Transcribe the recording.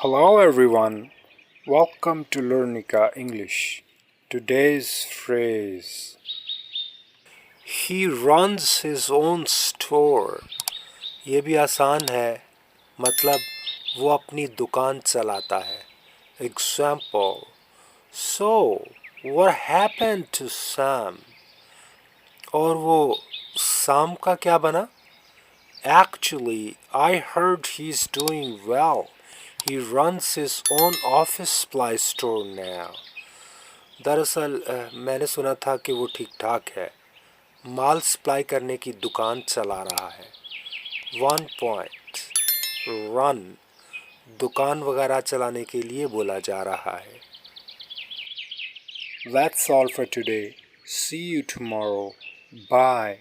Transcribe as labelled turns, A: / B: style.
A: Hello everyone, welcome to Learnica English. Today's phrase: He runs his own store. ये भी आसान है, मतलब वो अपनी दुकान चलाता है. Example: So, what happened to Sam? और वो Sam का क्या बना? Actually, I heard he's doing well. He runs his own office supply store now. दरअसल मैंने सुना था कि वो ठीक ठाक है, माल सप्लाई करने की दुकान चला रहा है. 1 point. Run, दुकान वगैरह चलाने के लिए बोला जा रहा है. That's all for today. See you tomorrow. Bye.